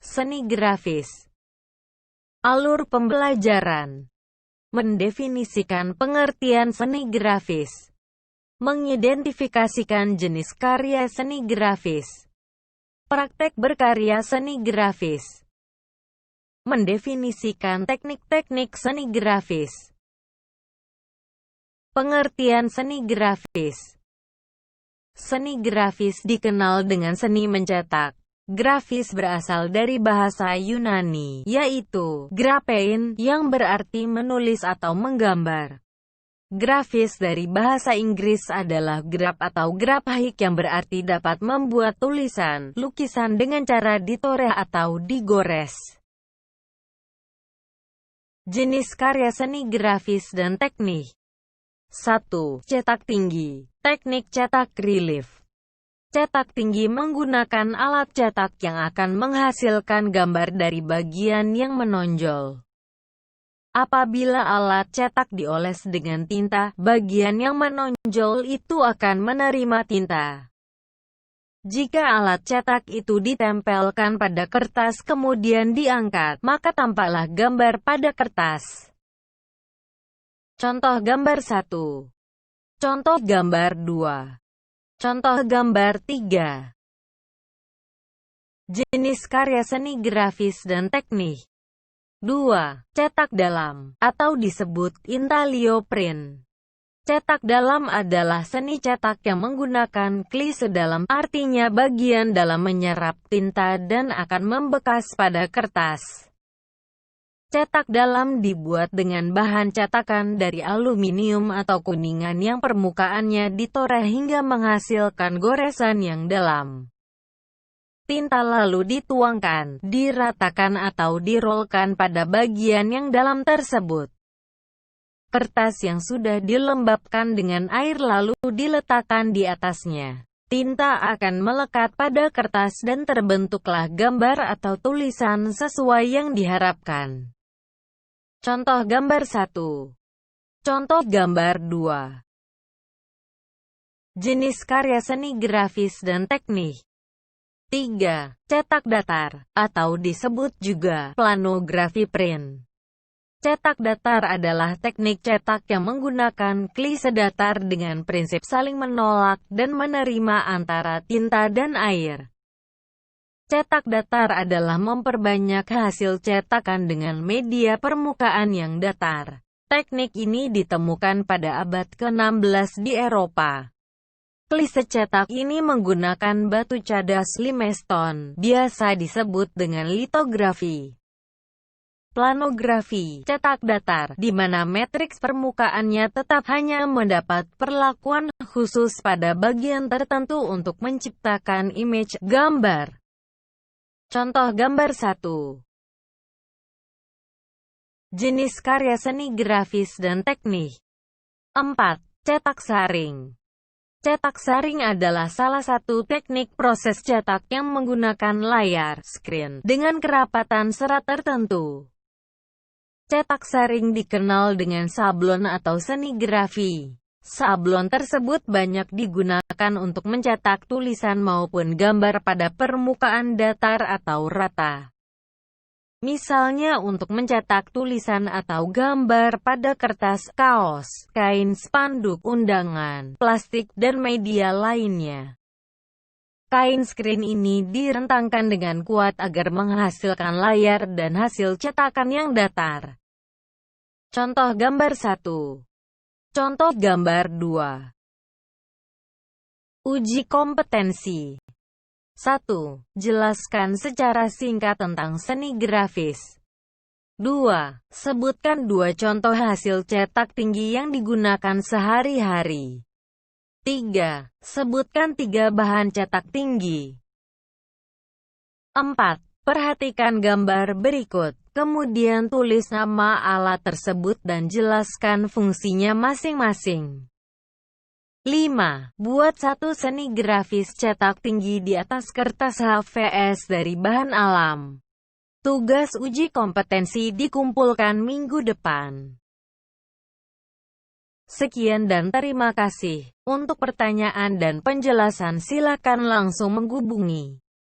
Seni grafis. Alur pembelajaran. Mendefinisikan pengertian seni grafis. Mengidentifikasikan jenis karya seni grafis. Praktek berkarya seni grafis. Mendefinisikan teknik-teknik seni grafis. Pengertian seni grafis. Seni grafis dikenal dengan seni mencetak. Grafis berasal dari bahasa Yunani, yaitu graphein, yang berarti menulis atau menggambar. Grafis dari bahasa Inggris adalah graph atau graphic yang berarti dapat membuat tulisan, lukisan dengan cara ditoreh atau digores. Jenis karya seni grafis dan teknik. 1. Cetak tinggi. Teknik cetak relief. Cetak tinggi menggunakan alat cetak yang akan menghasilkan gambar dari bagian yang menonjol. Apabila alat cetak dioles dengan tinta, bagian yang menonjol itu akan menerima tinta. Jika alat cetak itu ditempelkan pada kertas kemudian diangkat, maka tampaklah gambar pada kertas. Contoh gambar 1. Contoh gambar 2. Contoh gambar 3. Jenis karya seni grafis dan teknik. 2. Cetak dalam, atau disebut intaglio print. Cetak dalam adalah seni cetak yang menggunakan klise dalam, artinya bagian dalam menyerap tinta dan akan membekas pada kertas. Cetak dalam dibuat dengan bahan cetakan dari aluminium atau kuningan yang permukaannya ditoreh hingga menghasilkan goresan yang dalam. Tinta lalu dituangkan, diratakan atau dirolkan pada bagian yang dalam tersebut. Kertas yang sudah dilembabkan dengan air lalu diletakkan di atasnya. Tinta akan melekat pada kertas dan terbentuklah gambar atau tulisan sesuai yang diharapkan. Contoh gambar 1. Contoh gambar 2. Jenis karya seni grafis dan teknik. 3. Cetak datar, atau disebut juga planografi print. Cetak datar adalah teknik cetak yang menggunakan klise datar dengan prinsip saling menolak dan menerima antara tinta dan air. Cetak datar adalah memperbanyak hasil cetakan dengan media permukaan yang datar. Teknik ini ditemukan pada abad ke-16 di Eropa. Klise cetak ini menggunakan batu cadas limestone, biasa disebut dengan litografi. Planografi, cetak datar, di mana matriks permukaannya tetap hanya mendapat perlakuan khusus pada bagian tertentu untuk menciptakan image, gambar. Contoh gambar 1. Jenis karya seni grafis dan teknik. 4. Cetak saring. Cetak saring adalah salah satu teknik proses cetak yang menggunakan layar screen dengan kerapatan serat tertentu. Cetak saring dikenal dengan sablon atau seni grafi. Sablon tersebut banyak digunakan untuk mencetak tulisan maupun gambar pada permukaan datar atau rata. Misalnya untuk mencetak tulisan atau gambar pada kertas, kaos, kain, spanduk, undangan, plastik, dan media lainnya. Kain screen ini direntangkan dengan kuat agar menghasilkan layar dan hasil cetakan yang datar. Contoh gambar 1. Contoh gambar 2. Uji kompetensi. 1. Jelaskan secara singkat tentang seni grafis. 2. Sebutkan 2 contoh hasil cetak tinggi yang digunakan sehari-hari. 3. Sebutkan 3 bahan cetak tinggi. 4. Perhatikan gambar berikut, kemudian tulis nama alat tersebut dan jelaskan fungsinya masing-masing. 5. Buat satu seni grafis cetak tinggi di atas kertas HVS dari bahan alam. Tugas uji kompetensi dikumpulkan minggu depan. Sekian dan terima kasih. Untuk pertanyaan dan penjelasan silakan langsung menghubungi